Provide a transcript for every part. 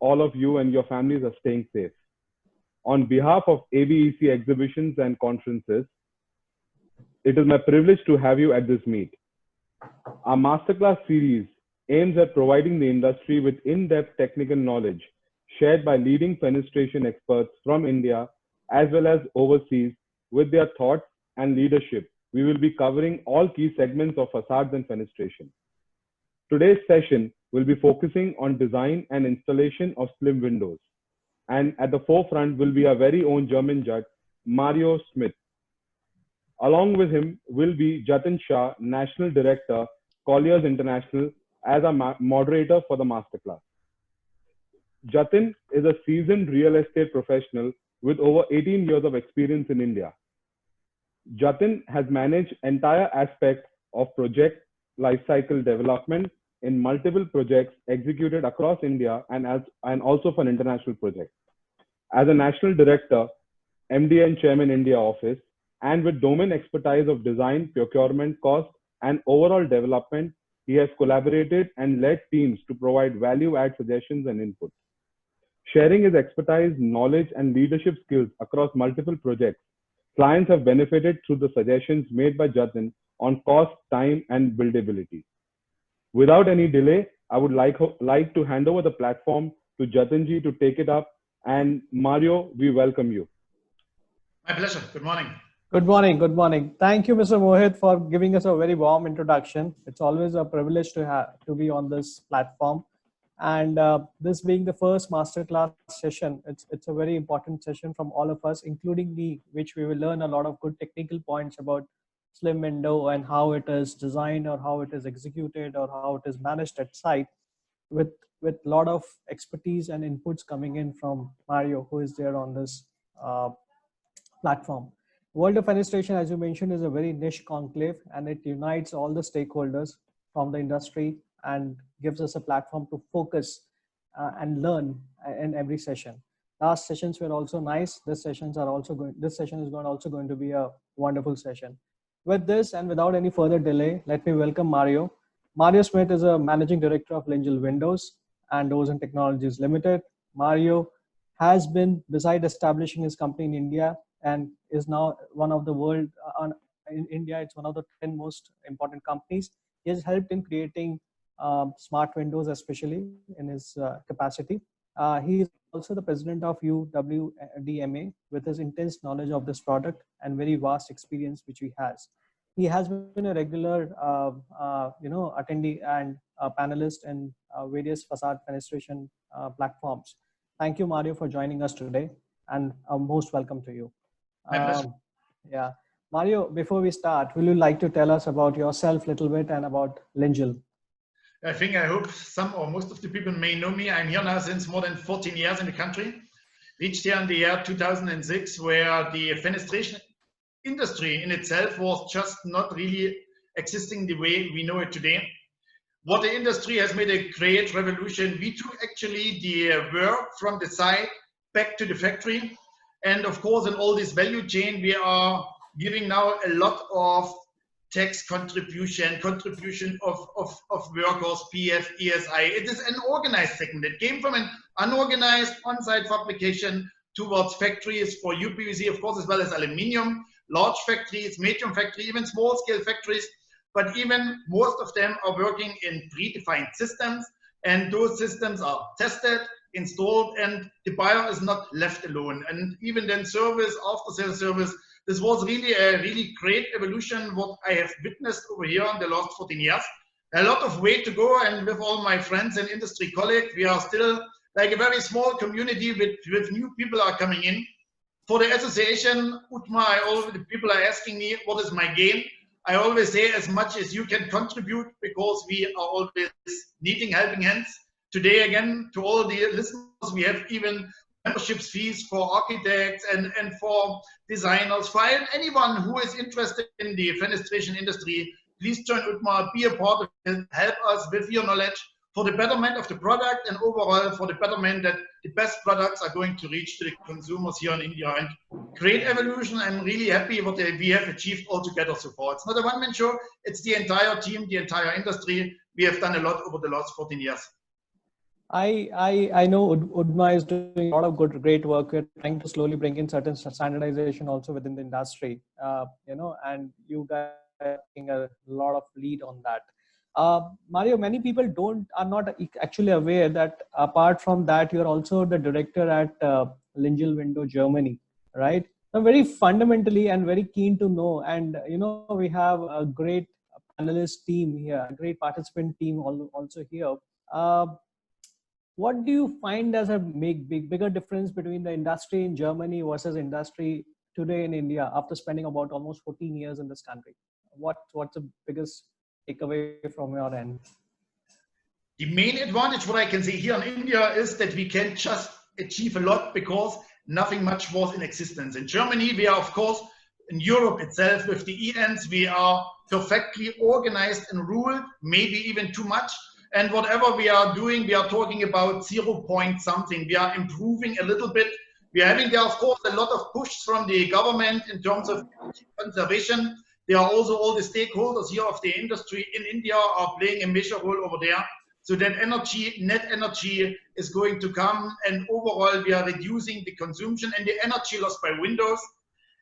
all of you and your families are staying safe. On behalf of ABEC Exhibitions and Conferences, it is my privilege to have you at this meet. Our masterclass series aims at providing the industry with in-depth technical knowledge shared by leading fenestration experts from India as well as overseas. With their thoughts and leadership, we will be covering all key segments of facades and fenestration. Today's session will be focusing on design and installation of slim windows. And at the forefront will be our very own German judge, Mario Schmidt. Along with him will be Jatin Shah, National Director, Colliers International, as a moderator for the masterclass. Jatin is a seasoned real estate professional with over 18 years of experience in India. Jatin has managed entire aspects of project lifecycle development in multiple projects executed across India and also for international projects. As a National Director, MD and Chairman India Office, and with domain expertise of design, procurement, cost, and overall development, he has collaborated and led teams to provide value-add suggestions and inputs. Sharing his expertise, knowledge, and leadership skills across multiple projects, clients have benefited through the suggestions made by Jatin on cost, time, and buildability. Without any delay, I would like to hand over the platform to Jatinji to take it up. And Mario, we welcome you. My pleasure. Good morning. Good morning. Good morning. Thank you, Mr. Mohit, for giving us a very warm introduction. It's always a privilege to be on this platform. And this being the first masterclass session, it's a very important session from all of us, including me, which we will learn a lot of good technical points about slim window and how it is designed or how it is executed or how it is managed at site with a lot of expertise and inputs coming in from Mario, who is there on this platform. World of Fenestration, as you mentioned, is a very niche conclave, and it unites all the stakeholders from the industry and gives us a platform to focus and learn in every session. Last sessions were also nice. This session is also going to be a wonderful session. With this and without any further delay, let me welcome Mario. Mario Schmidt is a Managing Director of Lingel Windows and Doors and Technologies Limited. Mario has been, beside establishing his company in India, and is now one of the world, in India, it's one of the 10 most important companies. He has helped in creating smart windows, especially in his capacity. He is also the president of UWDMA with his intense knowledge of this product and very vast experience which he has. He has been a regular attendee and panelist in various facade fenestration platforms. Thank you, Mario, for joining us today, and most welcome to you. Yeah, Mario, before we start, will you like to tell us about yourself a little bit and about Lingel? I hope some or most of the people may know me. I'm here now since more than 14 years in the country. Reached here in the year 2006, where the fenestration industry in itself was just not really existing the way we know it today. What the industry has made a great revolution. We took actually the work from the site back to the factory. And of course, in all this value chain, we are giving now a lot of tax contribution of workers, PF, ESI. It is an organized segment. It came from an unorganized on-site fabrication towards factories for UPVC, of course, as well as aluminium, large factories, medium factories, even small-scale factories. But even most of them are working in predefined systems, and those systems are tested, installed, and the buyer is not left alone. And even then service, after-sales service, this was really a great evolution, what I have witnessed over here in the last 14 years. A lot of way to go, and with all my friends and industry colleagues, we are still like a very small community with new people are coming in. For the association, Utma, the people are asking me, what is my gain? I always say as much as you can contribute, because we are always needing helping hands. Today, again, to all the listeners, we have even membership fees for architects and for designers. For anyone who is interested in the fenestration industry, please join Utma, be a part of it, help us with your knowledge for the betterment of the product and overall for the betterment that the best products are going to reach to the consumers here in India. And great evolution. I'm really happy what we have achieved all together so far. It's not a one-man show, it's the entire team, the entire industry. We have done a lot over the last 14 years. I know Udma is doing a lot of great work. We're trying to slowly bring in certain standardization also within the industry, and you guys are taking a lot of lead on that. Mario, many people are not actually aware that apart from that, you're also the director at Lingel Window Germany, right? So very fundamentally and very keen to know, and we have a great panelist team here, a great participant team also here. Uh, what do you find as a bigger difference between the industry in Germany versus industry today in India after spending about almost 14 years in this country? What's the biggest takeaway from your end? The main advantage, what I can say here in India, is that we can just achieve a lot because nothing much was in existence. In Germany, we are, of course, in Europe itself, with the ENs, we are perfectly organized and ruled, maybe even too much. And whatever we are doing, we are talking about 0 point something. We are improving a little bit. We are having there, of course, a lot of push from the government in terms of conservation. There are also all the stakeholders here of the industry in India are playing a major role over there. So that energy, net energy is going to come, and overall we are reducing the consumption and the energy loss by windows.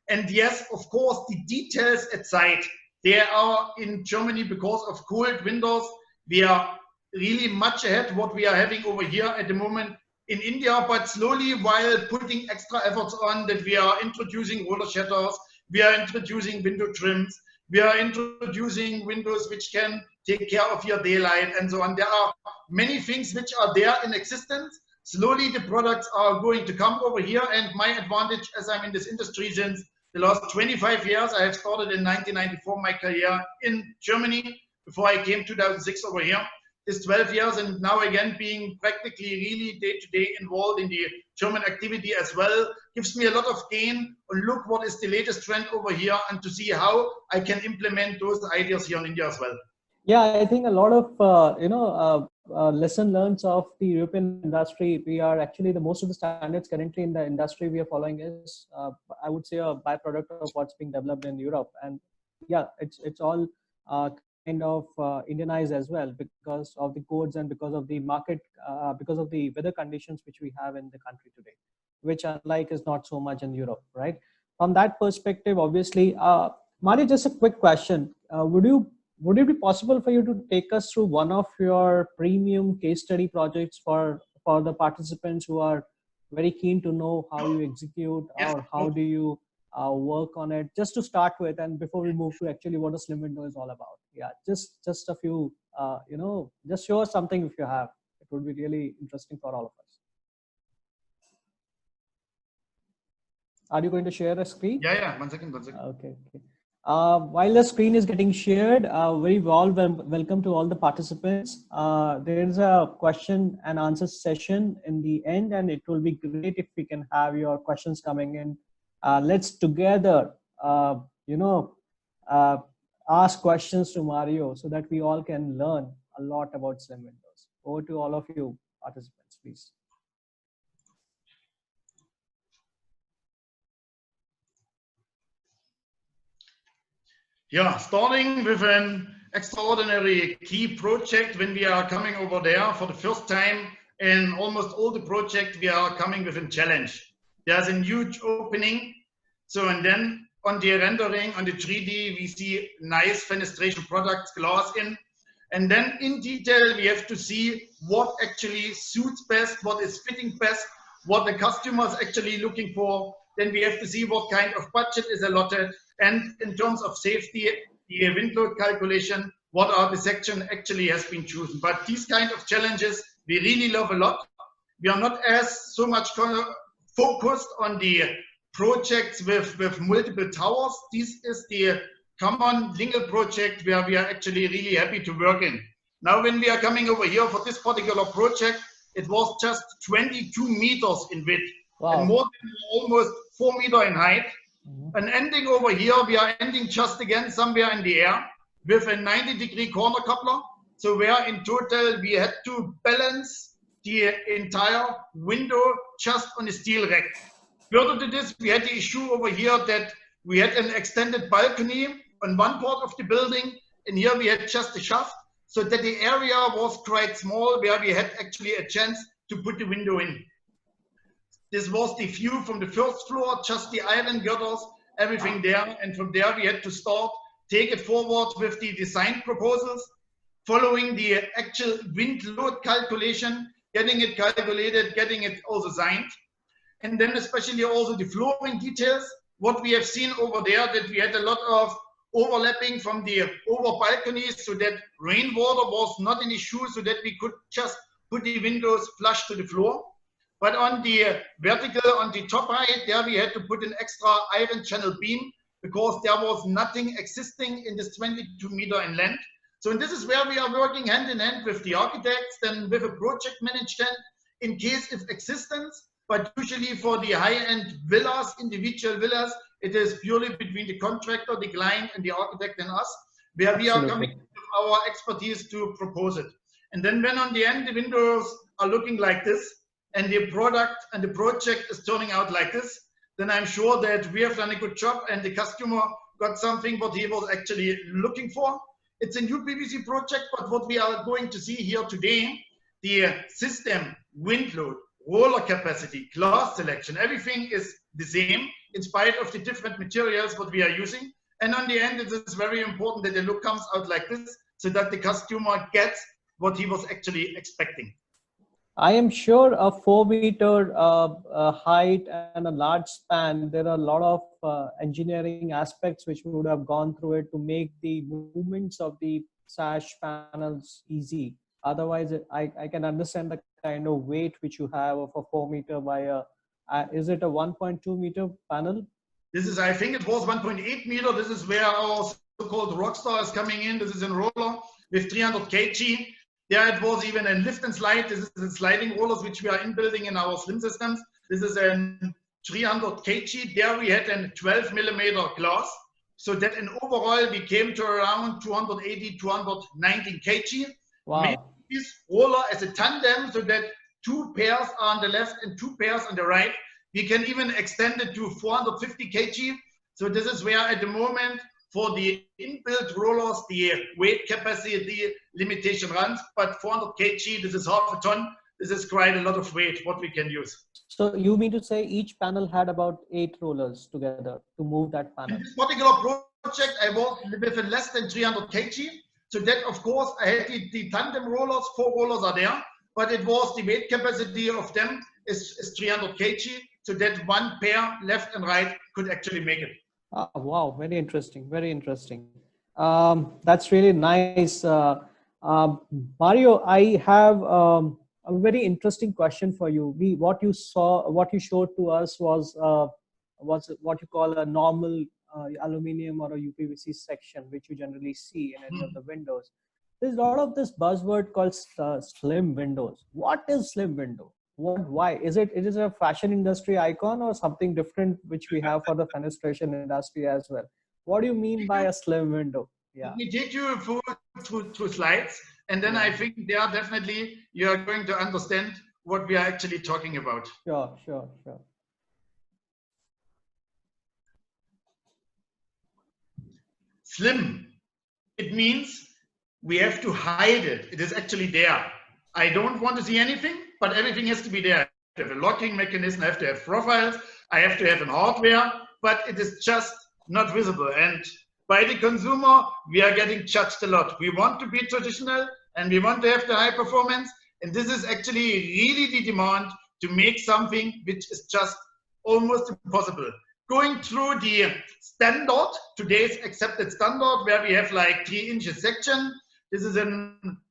And yes, of course, the details at site, they are in Germany because of cold windows. We are really much ahead what we are having over here at the moment in India, but slowly, while putting extra efforts on, that we are introducing roller shutters, we are introducing window trims, we are introducing windows which can take care of your daylight and so on. There are many things which are there in existence. Slowly the products are going to come over here, and my advantage, as I'm in this industry since the last 25 years, I have started in 1994 my career in Germany before I came 2006 over here, is 12 years, and now again being practically really day-to-day involved in the German activity as well, gives me a lot of gain on look what is the latest trend over here and to see how I can implement those ideas here in India as well. Yeah, I think a lot of lesson learned of the European industry. We are actually the most of the standards currently in the industry we are following is, I would say, a byproduct of what's being developed in Europe. And yeah, it's all kind of Indianized as well because of the codes and because of the market, because of the weather conditions which we have in the country today, which unlike is not so much in Europe, right? From that perspective, obviously, Mario, just a quick question: would it be possible for you to take us through one of your premium case study projects for the participants who are very keen to know how you execute or how do you work on it, just to start with, and before we move to actually what a slim window is all about? Yeah, just a few, just show us something if you have. It would be really interesting for all of us. Are you going to share a screen? Yeah. 1 second. Okay. While the screen is getting shared, very welcome to all the participants. There is a question and answer session in the end, and it will be great if we can have your questions coming in. Let's together, ask questions to Mario so that we all can learn a lot about slim windows. Over to all of you participants, please. Yeah, starting with an extraordinary key project when we are coming over there for the first time in almost all the projects, we are coming with a challenge. There's a huge opening. So, and then on the rendering, on the 3D, we see nice fenestration products, glass in. And then in detail, we have to see what actually suits best, what is fitting best, what the customer is actually looking for. Then we have to see what kind of budget is allotted. And in terms of safety, the wind load calculation, what are the sections actually has been chosen. But these kind of challenges, we really love a lot. We are not as so much focused on the projects with multiple towers. This is the common Lingel project where we are actually really happy to work in. Now, when we are coming over here for this particular project, it was just 22 meters in width. Wow. And more than almost 4 meters in height. And ending over here, we are ending just again somewhere in the air with a 90-degree corner coupler. So where in total we had to balance the entire window just on a steel rack. Further to this, we had the issue over here that we had an extended balcony on one part of the building, and here we had just a shaft. so that the area was quite small where we had actually a chance to put the window in. This was the view from the first floor, just the iron girders, everything there. And from there we had to start, take it forward with the design proposals, following the actual wind load calculation, getting it calculated, getting it also signed. And then especially also the flooring details. What we have seen over there, that we had a lot of overlapping from the over balconies, so that rainwater was not an issue, so that we could just put the windows flush to the floor. But on the vertical, on the top height, there we had to put an extra iron channel beam because there was nothing existing in this 22 meter in length. So this is where we are working hand in hand with the architects, then with a project management in case of existence. But usually for the high-end villas, individual villas, it is purely between the contractor, the client, and the architect and us, where we are coming with our expertise to propose it. And then when on the end, the windows are looking like this, and the product and the project is turning out like this, then I'm sure that we have done a good job and the customer got something what he was actually looking for. It's a new PVC project, but what we are going to see here today, the system, wind load, roller capacity, glass selection, everything is the same in spite of the different materials what we are using. And on the end, it is very important that the look comes out like this so that the customer gets what he was actually expecting. I am sure a 4-meter height and a large span, there are a lot of engineering aspects which would have gone through it to make the movements of the sash panels easy. Otherwise, I can understand the kind of weight which you have of a 4-meter by a, is it a 1.2 meter panel? This is, I think it was 1.8 meter. This is where our so-called Rockstar is coming in. This is in roller with 300 kg. There it was even a lift and slide. This is the sliding rollers which we are inbuilding in our slim systems. This is a 300 kg. There we had a 12 millimeter glass. So that in overall we came to around 280, 219 kg. Wow. Made this roller as a tandem so that 2 pairs are on the left and 2 pairs on the right. We can even extend it to 450 kg. So this is where at the moment for the inbuilt rollers, the weight capacity limitation runs, but 400 kg, this is half a ton. This is quite a lot of weight, what we can use. So you mean to say each panel had about 8 rollers together to move that panel? In this particular project, I was with less than 300 kg. So that, of course, I had the tandem rollers, 4 rollers are there, but it was the weight capacity of them is 300 kg. So that 1 pair left and right could actually make it. Oh, wow, very interesting, very interesting. That's really nice. Mario, I have a very interesting question for you. What you showed to us was what you call a normal aluminum or a UPVC section, which you generally see in any of the windows. There's a lot of this buzzword called slim windows. What is slim window? Why is it a fashion industry icon or something different which we have for the fenestration industry as well? What do you mean by a slim window? Yeah, we take you through slides, and then I think there definitely you are going to understand what we are actually talking about. Sure. Slim, it means we have to hide it. It is actually there. I don't want to see anything, but everything has to be there. I have a locking mechanism, I have to have profiles, I have to have an hardware, but it is just not visible. And by the consumer, we are getting judged a lot. We want to be traditional and we want to have the high performance. And this is actually really the demand to make something which is just almost impossible. Going through the standard, today's accepted standard, where we have like 3 inches section. This is a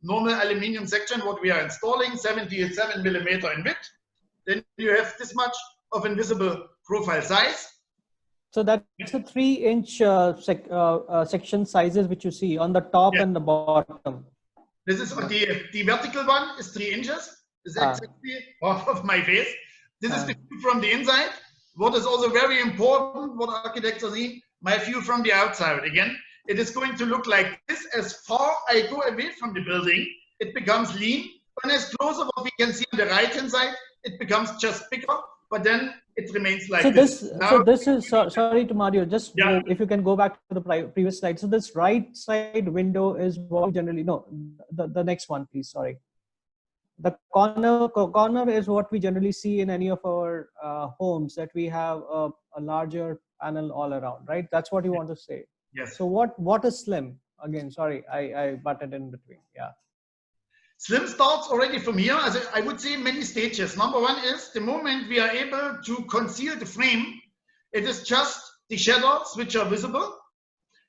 normal aluminum section, what we are installing, 77 millimeter in width. Then you have this much of invisible profile size. So that's a 3-inch section sizes which you see on the top and the bottom. This is the vertical one is 3 inches. This is exactly half of my face. This is the view from the inside. What is also very important, what architects are seeing, my view from the outside. Again, it is going to look like this. As far I go away from the building, it becomes lean. When it's closer, what we can see on the right-hand side, it becomes just bigger. But then it remains like So this. this, Now, so this is sorry to Mario. Just yeah, if you can go back to the previous slide. So this right side window is what we generally no. The next one, please. Sorry. The corner is what we generally see in any of our homes, that we have a larger panel all around, right? That's what you want to say. yes. So what is slim? Again, sorry, I butted in between. Yeah. Slim starts already from here. As I would say, many stages. Number one is the moment we are able to conceal the frame, it is just the shadows which are visible.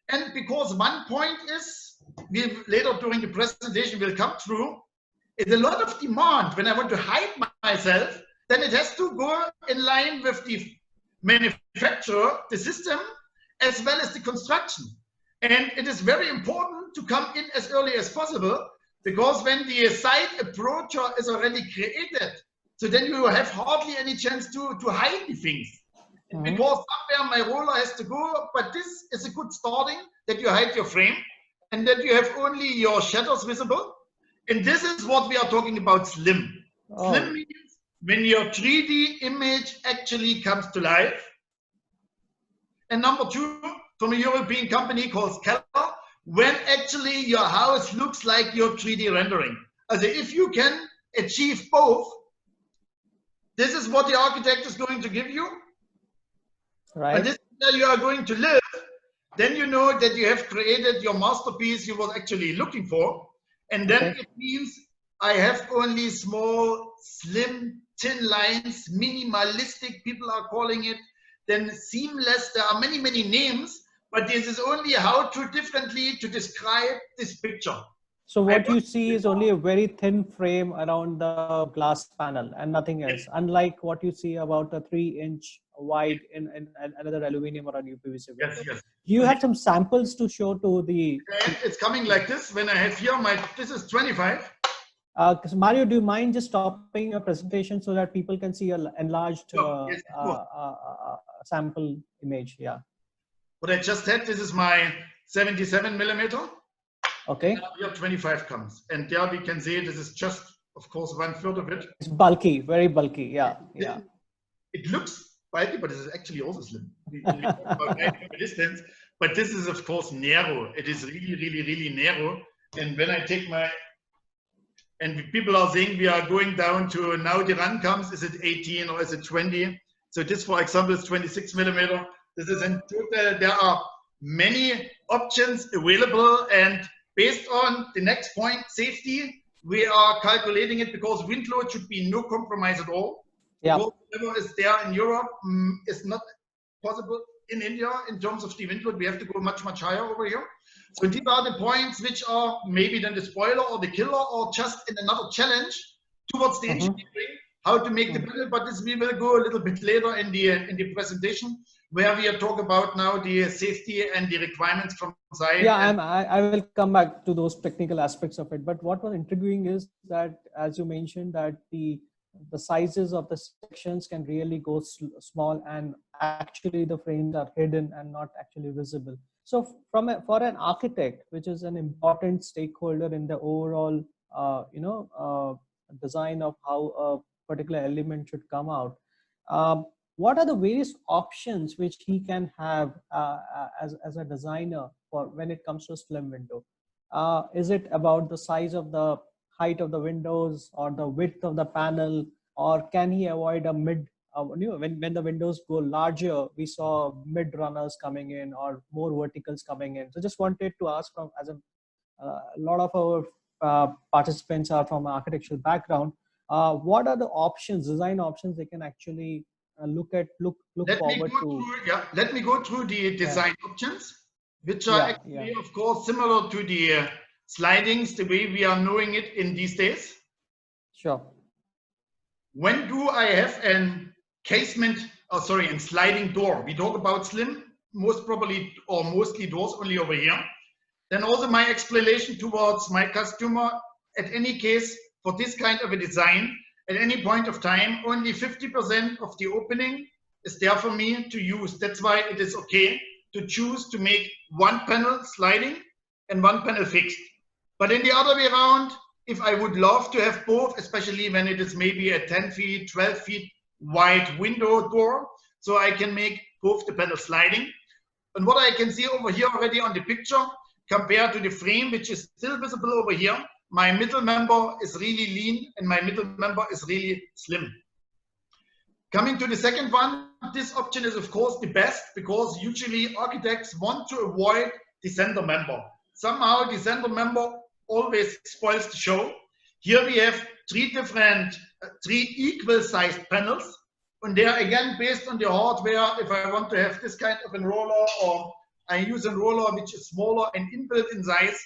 And because one point is, we later during the presentation will come through, it's a lot of demand. When I want to hide myself, then it has to go in line with the manufacturer, the system, as well as the construction. And it is very important to come in as early as possible, because when the site approacher is already created, so then you have hardly any chance to hide the things. Because somewhere my roller has to go, but this is a good starting, that you hide your frame and that you have only your shadows visible. And this is what we are talking about slim. Oh. Slim means when your 3D image actually comes to life. And number two, from a European company called Keller, when actually your house looks like your 3D rendering. Also, if you can achieve both, this is what the architect is going to give you. Right. And this is where you are going to live. Then you know that you have created your masterpiece you were actually looking for. And then it means I have only small, slim, thin lines, minimalistic, people are calling it. Then seamless, there are many, many names, but this is only how to differently to describe this picture. So what you see is only a very thin frame around the glass panel and nothing else, unlike what you see about a 3-inch wide in another aluminum or a UPVC window. Yes, yes. You have some samples to show to the... And it's coming like this. When I have here this is 25. Mario, do you mind just stopping your presentation so that people can see an enlarged Yes, sample image? Yeah. What I just had, this is my 77 millimeter. Okay. Now here 25 comes. And there we can see this is just, of course, 1/3 of it. It's bulky, very bulky. Yeah. Yeah. It looks bulky, but it is actually also slim. We talk about distance, but this is, of course, narrow. It is really, really, really narrow. And when I take my... And people are saying we are going down to, now the run comes, is it 18 or is it 20? So this, for example, is 26 millimeter. This is in total, there are many options available, and based on the next point, safety, we are calculating it because wind load should be no compromise at all. Yeah. Whatever is there in Europe is not possible in India in terms of the wind load. We have to go much, much higher over here. So these are the points which are maybe then the spoiler or the killer, or just in another challenge towards the engineering, how to make the panel. But this we will go a little bit later in the presentation, where we are talking about now the safety and the requirements from side. Yeah, I will come back to those technical aspects of it. But what was intriguing is that, as you mentioned, that the sizes of the sections can really go small, and actually the frames are hidden and not actually visible. So for an architect, which is an important stakeholder in the overall design of how a particular element should come out, what are the various options which he can have as a designer for when it comes to a slim window? Is it about the size of the height of the windows or the width of the panel, or can he avoid a mid? When the windows go larger, we saw mid runners coming in or more verticals coming in. So just wanted to ask, from as a lot of our participants are from an architectural background, what are the options, design options they can actually look forward to? Let me go through the design options, which are actually, of course, similar to the slidings, the way we are knowing it in these days. Sure. When do I have an casement, and sliding door? We talk about slim, most probably, or mostly doors only over here. Then also my explanation towards my customer, at any case, for this kind of a design, at any point of time, only 50% of the opening is there for me to use. That's why it is okay to choose to make one panel sliding and one panel fixed. But in the other way around, if I would love to have both, especially when it is maybe a 10 feet, 12 feet wide window door, so I can make both the panels sliding. And what I can see over here already on the picture, compared to the frame, which is still visible over here, my middle member is really lean and my middle member is really slim. Coming to the second one, this option is of course the best because usually architects want to avoid the center member. Somehow the center member always spoils the show. Here we have three equal sized panels. And they are again based on the hardware. If I want to have this kind of a roller, or I use a roller which is smaller and inbuilt in size,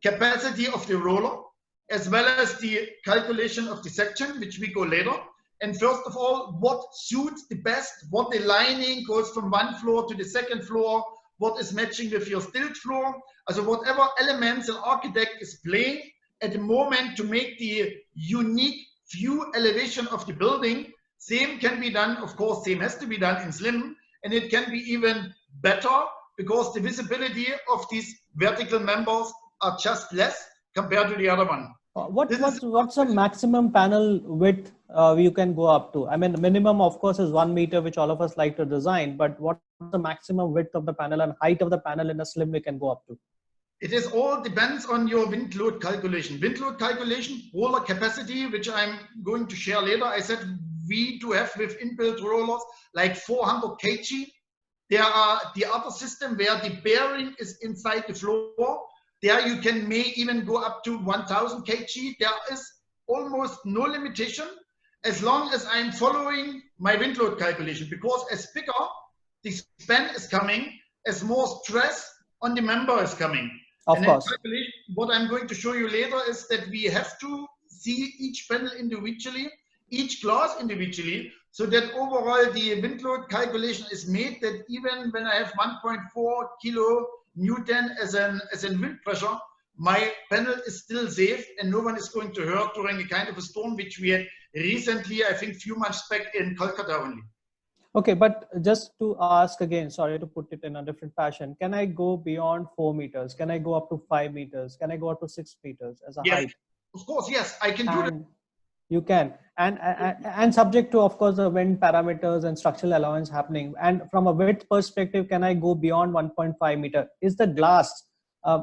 capacity of the roller, as well as the calculation of the section, which we go later. And first of all, what suits the best, what the lining goes from one floor to the second floor, what is matching with your stilt floor. Also whatever elements an architect is playing at the moment to make the unique view elevation of the building. Same can be done, of course, same has to be done in slim, and it can be even better because the visibility of these vertical members are just less compared to the other one. What's the maximum panel width you can go up to? I mean, minimum, of course, is 1 meter, which all of us like to design, but what's the maximum width of the panel and height of the panel in a slim we can go up to? It is all depends on your wind load calculation. Wind load calculation, roller capacity, which I'm going to share later. I said we do have with inbuilt rollers like 400 kg. There are the other system where the bearing is inside the floor. There you may even go up to 1000 kg. There is almost no limitation as long as I'm following my wind load calculation, because as bigger the span is coming, as more stress on the member is coming. Of course. What I'm going to show you later is that we have to see each panel individually, each glass individually, so that overall the wind load calculation is made that even when I have 1.4 kilo Newton as an wind pressure, my panel is still safe and no one is going to hurt during a kind of a storm which we had recently, I think few months back in Kolkata only. Okay, but just to ask again, sorry to put it in a different fashion, can I go beyond 4 meters? Can I go up to 5 meters? Can I go up to 6 meters as a height? Of course, yes, I can do that. You can, and subject to, of course, the wind parameters and structural allowance happening. And from a width perspective, can I go beyond 1.5 meter? Is the glass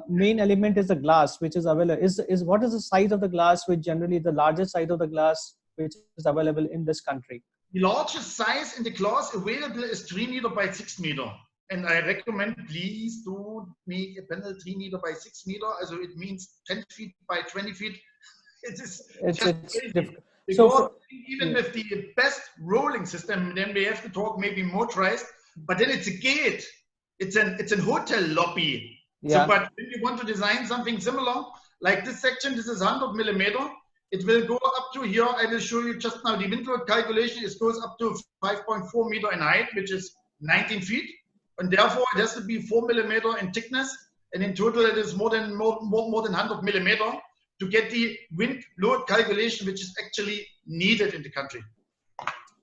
main element is the glass which is available? What is the size of the glass, which generally the largest size of the glass which is available in this country? The largest size in the glass available is 3 meter by 6 meter. And I recommend, please don't make a panel 3 meter by 6 meter. Also it means 10 feet by 20 feet. It's difficult. Because even with the best rolling system, then we have to talk maybe motorized, but then it's a gate. It's an hotel lobby. Yeah. So, but when you want to design something similar, like this section, this is 100 millimeter. It will go up to here. I will show you just now the wind load calculation. It goes up to 5.4 meter in height, which is 19 feet. And therefore it has to be 4 millimeter in thickness. And in total, it is more than 100 millimeter to get the wind load calculation, which is actually needed in the country.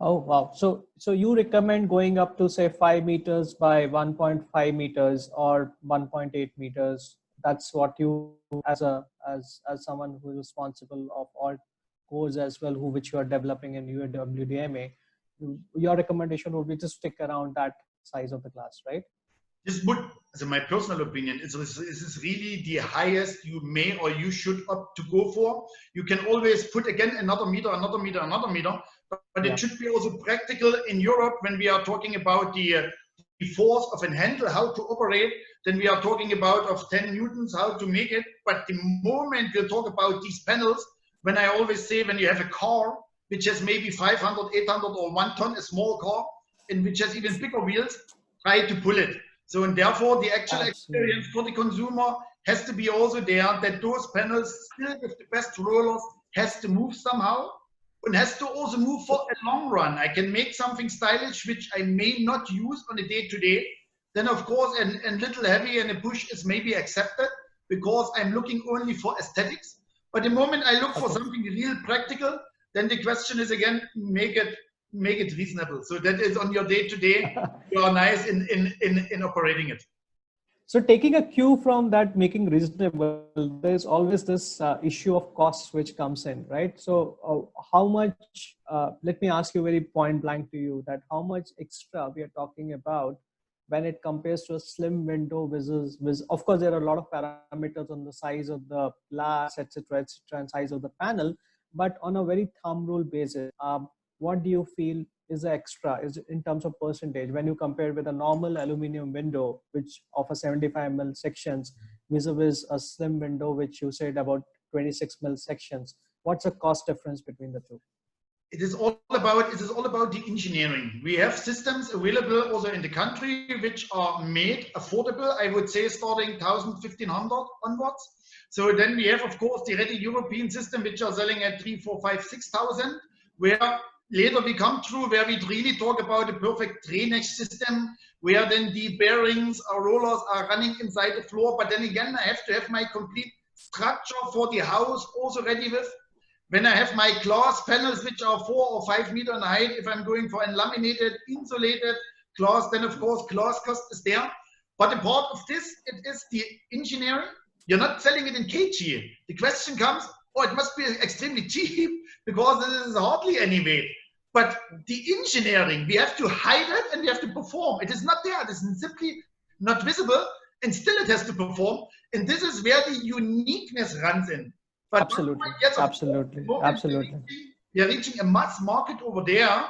Oh, wow. So you recommend going up to say 5 meters by 1.5 meters or 1.8 meters. That's what you, as someone who is responsible of all codes as well, which you are developing in UWDMA, your recommendation would be just stick around that size of the glass, right? This would, as my personal opinion, this is really the highest you may or you should opt to go for. You can always put again another meter, but it should be also practical in Europe when we are talking about the force of a handle, how to operate. Then we are talking about of 10 newtons, how to make it. But the moment we'll talk about these panels, when I always say when you have a car which has maybe 500, 800 or 1 ton, a small car, and which has even bigger wheels, try to pull it. So, and therefore the actual experience for the consumer has to be also there, that those panels still with the best rollers has to move somehow and has to also move for a long run. I can make something stylish which I may not use on a day-to-day. Then of course, and little heavy and a push is maybe accepted because I'm looking only for aesthetics. But the moment I look for something real practical, then the question is again, make it reasonable. So that is on your day-to-day, you are nice in operating it. So taking a cue from that, making reasonable, there's always this issue of costs which comes in, right? So how much, let me ask you very point blank to you, that how much extra we are talking about when it compares to a slim window versus, of course, there are a lot of parameters on the size of the glass, etc., and size of the panel, but on a very thumb rule basis, what do you feel is the extra is in terms of percentage when you compare with a normal aluminum window which offers 75 mil sections vis-a-vis a slim window which you said about 26 mil sections? What's the cost difference between the two? It is all about the engineering. We have systems available also in the country which are made affordable, I would say starting 1,000, 1,500 onwards. So then we have, of course, the ready European system which are selling at 3, 4, 5, 6,000, where later we come through where we really talk about a perfect drainage system, where then the bearings or rollers are running inside the floor. But then again, I have to have my complete structure for the house also ready with. When I have my glass panels, which are 4 or 5 meters in height, if I'm going for a laminated, insulated glass, then of course glass cost is there. But a part of this, it is the engineering. You're not selling it in kg. The question comes, oh, it must be extremely cheap because it is hardly any weight. But the engineering, we have to hide it and we have to perform. It is not there. It is simply not visible, and still it has to perform. And this is where the uniqueness runs in. But Absolutely, yes, absolutely, absolutely. We are reaching a mass market over there,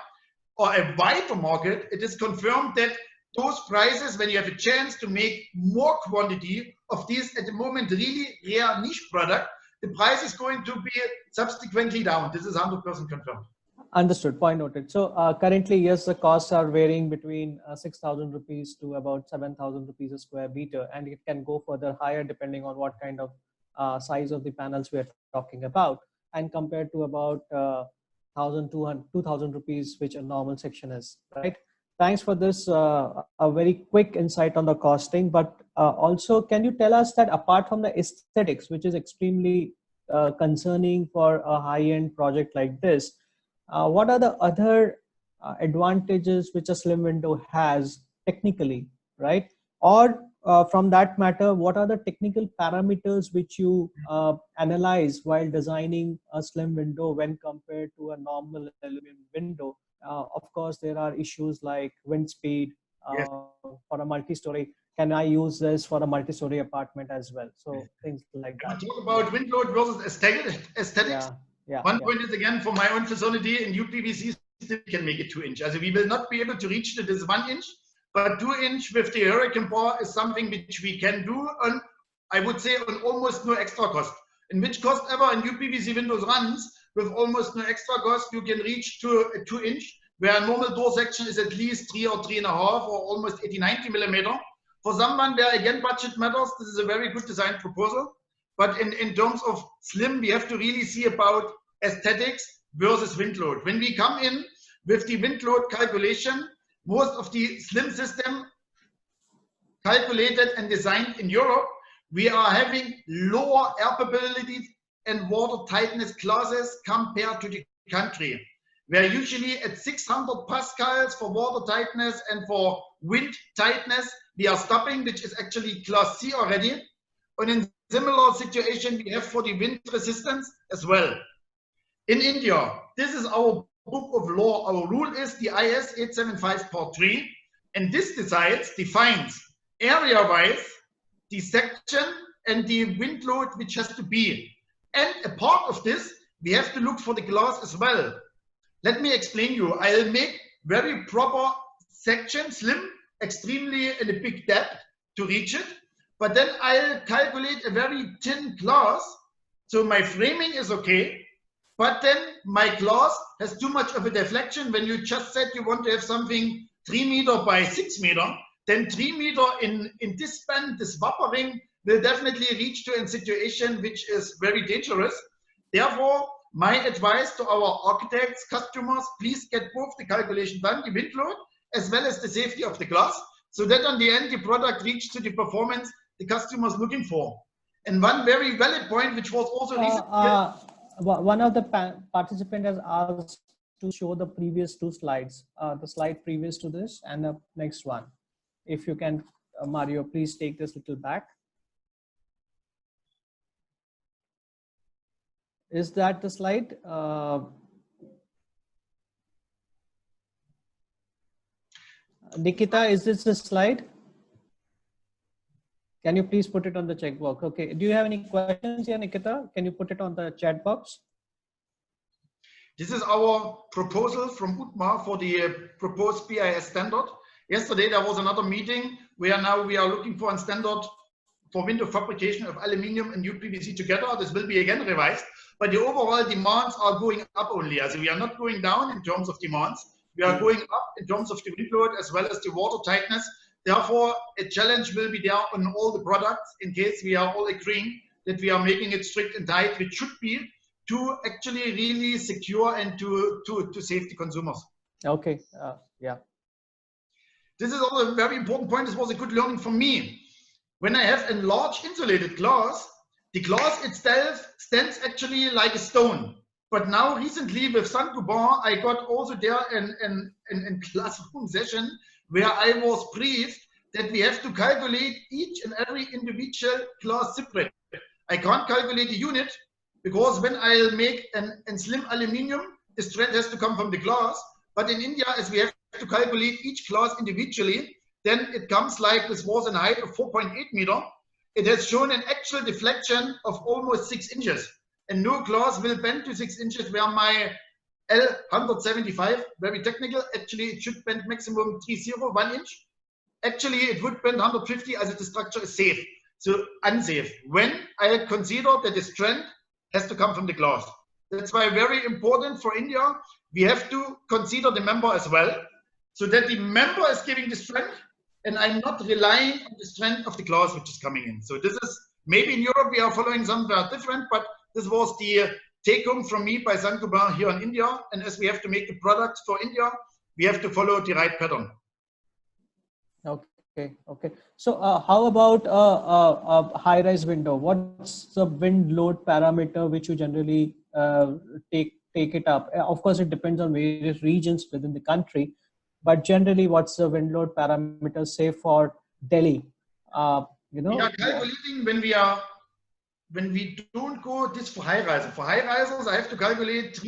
or a wider market. It is confirmed that those prices, when you have a chance to make more quantity of these at the moment really rare niche product, the price is going to be subsequently down. This is 100% confirmed. Understood. Point noted. So currently, yes, the costs are varying between 6,000 rupees to about 7,000 rupees a square meter, and it can go further higher depending on what kind of size of the panels we are talking about, and compared to about 2,000 rupees, which a normal section is, right? Thanks for this, a very quick insight on the costing, but also can you tell us that apart from the aesthetics, which is extremely concerning for a high-end project like this, what are the other advantages which a slim window has technically, right? Or from that matter, what are the technical parameters which you analyze while designing a slim window when compared to a normal aluminum window? Of course, there are issues like wind speed Yes. for a multi-story. Can I use this for a multi-story apartment as well? So things like When that. we talk about wind load versus aesthetics, one point is again for my own facility in UPVC, we can make it 2-inch. So we will not be able to reach this 1-inch, but 2-inch with the hurricane bar is something which we can do on, I would say, on almost no extra cost. In which cost ever in UPVC windows runs with almost no extra cost, you can reach to a 2-inch, where a normal door section is at least 3 or 3.5 or almost 80, 90 millimeter. For someone where again budget matters, this is a very good design proposal. But in terms of slim, we have to really see about aesthetics versus wind load. When we come in with the wind load calculation, most of the slim system calculated and designed in Europe, we are having lower air capabilities and water tightness classes compared to the country. We are usually at 600 pascals for water tightness, and for wind tightness, we are stopping, which is actually class C already. And in similar situation, we have for the wind resistance as well. In India, this is our book of law. Our rule is the IS 875 Part 3, and this defines area-wise the section and the wind load which has to be. And a part of this, we have to look for the glass as well. Let me explain you. I'll make very proper section, slim, extremely in a big depth to reach it. But then I'll calculate a very thin glass. So my framing is okay. But then my glass has too much of a deflection. When you just said you want to have something 3 meter by 6 meter, then 3 meter in this span, this wappering will definitely reach to a situation which is very dangerous. Therefore, my advice to our architects, customers, please get both the calculation done, the wind load, as well as the safety of the glass, so that on the end, the product reaches to the performance the customer is looking for. And one very valid point, which was also one of the participants has asked to show the previous 2 slides, the slide previous to this and the next one. If you can Mario, please take this little back. Is that the slide? Nikita, is this the slide? Can you please put it on the checkbox? Okay. Do you have any questions here, Nikita? Can you put it on the chat box? This is our proposal from UTMA for the proposed BIS standard. Yesterday there was another meeting where now we are looking for a standard for window fabrication of aluminium and UPVC together. This will be again revised, but the overall demands are going up only. As we are not going down in terms of demands, we are going up in terms of the wind load as well as the water tightness. Therefore, a challenge will be there on all the products in case we are all agreeing that we are making it strict and tight, which should be to actually really secure and to save the consumers. Okay, yeah. This is also a very important point. This was a good learning for me. When I have a large insulated glass, the glass itself stands actually like a stone. But now recently with Saint-Gobain, I got also there in classroom session where I was briefed that we have to calculate each and every individual glass separate. I can't calculate the unit because when I'll make an slim aluminium, the strength has to come from the glass. But in India, as we have to calculate each glass individually, then it comes like this was a height of 4.8 meter. It has shown an actual deflection of almost 6 inches. And no glass will bend to 6 inches where my L175, very technical, actually it should bend maximum 1 inch. Actually, it would bend 150 as the structure is safe. So unsafe. When I consider that the strength has to come from the glass. That's why very important for India, we have to consider the member as well, so that the member is giving the strength and I'm not relying on the strength of the glass which is coming in. So this is, maybe in Europe we are following somewhere different, but this was the take home from me by Saint-Gobain here in India. And as we have to make the products for India, we have to follow the right pattern. Okay, okay. So how about a high-rise window? What's the wind load parameter which you generally take it up? Of course, it depends on various regions within the country, but generally, what's the wind load parameter, say for Delhi? You know, we are calculating when we don't go this for high rises. For high rises, I have to calculate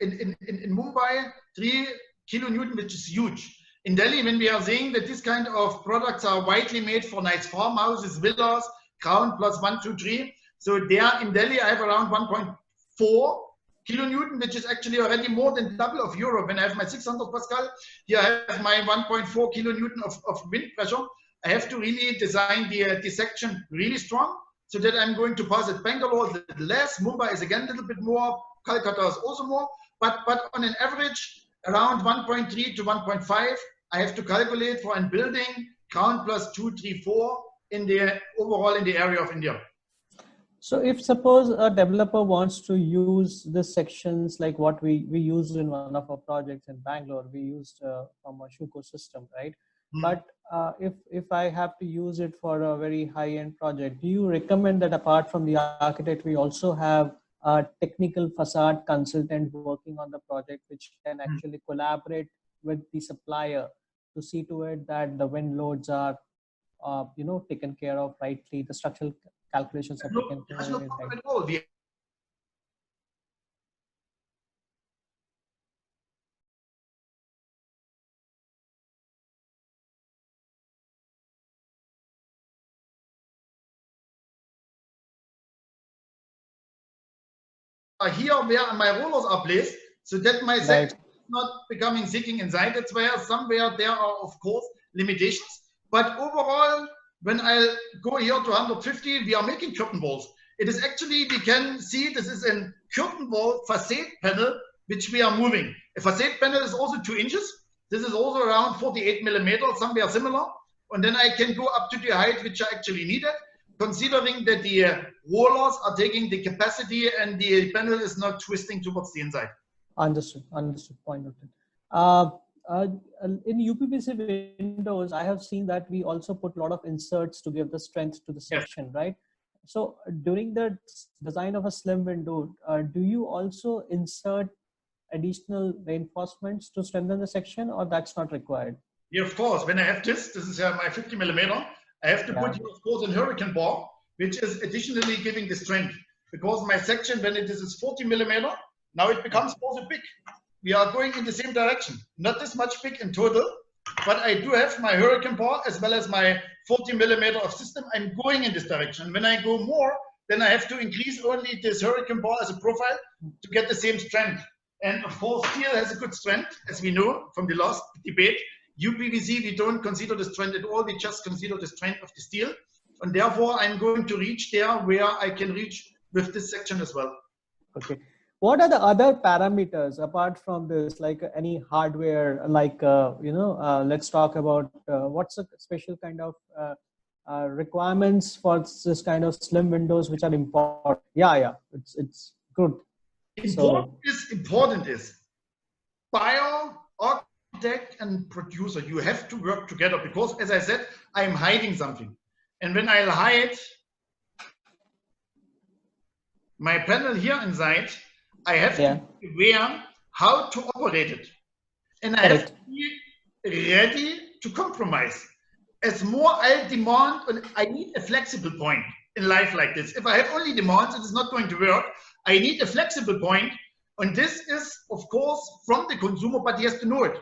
in Mumbai 3 kilonewton, which is huge. In Delhi, when we are saying that this kind of products are widely made for nice farmhouses, villas, ground plus 1, 2, 3. So there in Delhi, I have around 1.4 kilonewton, which is actually already more than double of Europe. When I have my 600 Pascal, here I have my 1.4 kilonewton of wind pressure. I have to really design the section really strong so that I'm going to pass it Bangalore a little less. Mumbai is again a little bit more. Calcutta is also more. But on an average, around 1.3 to 1.5, I have to calculate for a building count plus 2, 3, 4 in the overall in the area of India. So if suppose a developer wants to use the sections like what we used in one of our projects in Bangalore, we used from a Shuko system, right? But if I have to use it for a very high-end project, do you recommend that apart from the architect, we also have a technical facade consultant working on the project, which can actually collaborate with the supplier to see to it that the wind loads are, you know, taken care of rightly, the structural calculations are taken care of. No problem at all. We are here where my rollers are placed, so that my section is not becoming sinking inside. That's where somewhere there are, of course, limitations. But overall, when I go here to 150, we are making curtain walls. It is actually, we can see this is a curtain wall facade panel, which we are moving. A facade panel is also 2 inches. This is also around 48 millimeters, somewhere similar. And then I can go up to the height which are actually needed, considering that the rollers are taking the capacity and the panel is not twisting towards the inside. Understood. Point noted. In UPVC windows, I have seen that we also put a lot of inserts to give the strength to the section, right? So during the design of a slim window, do you also insert additional reinforcements to strengthen the section, or that's not required? Yeah, of course. When I have this is my 50 millimeter. I have to put here, of course, a hurricane bar, which is additionally giving the strength. Because my section, when it is 40 millimeter, now it becomes also big. We are going in the same direction. Not this much big in total, but I do have my hurricane bar as well as my 40 millimeter of system. I'm going in this direction. When I go more, then I have to increase only this hurricane bar as a profile to get the same strength. And of course, steel has a good strength, as we know from the last debate. UPVC, we don't consider the strength at all. We just consider the strength of the steel. And therefore, I'm going to reach there where I can reach with this section as well. Okay. What are the other parameters apart from this, like any hardware, like, let's talk about what's a special kind of requirements for this kind of slim windows, which are important? Yeah, it's good. Important is buyer, architect, and producer. You have to work together because, as I said, I'm hiding something. And when I'll hide my panel here inside, I have to be aware how to operate it. And I have to be ready to compromise. As more I demand, and I need a flexible point in life like this. If I have only demands, it is not going to work. I need a flexible point. And this is, of course, from the consumer, but he has to know it.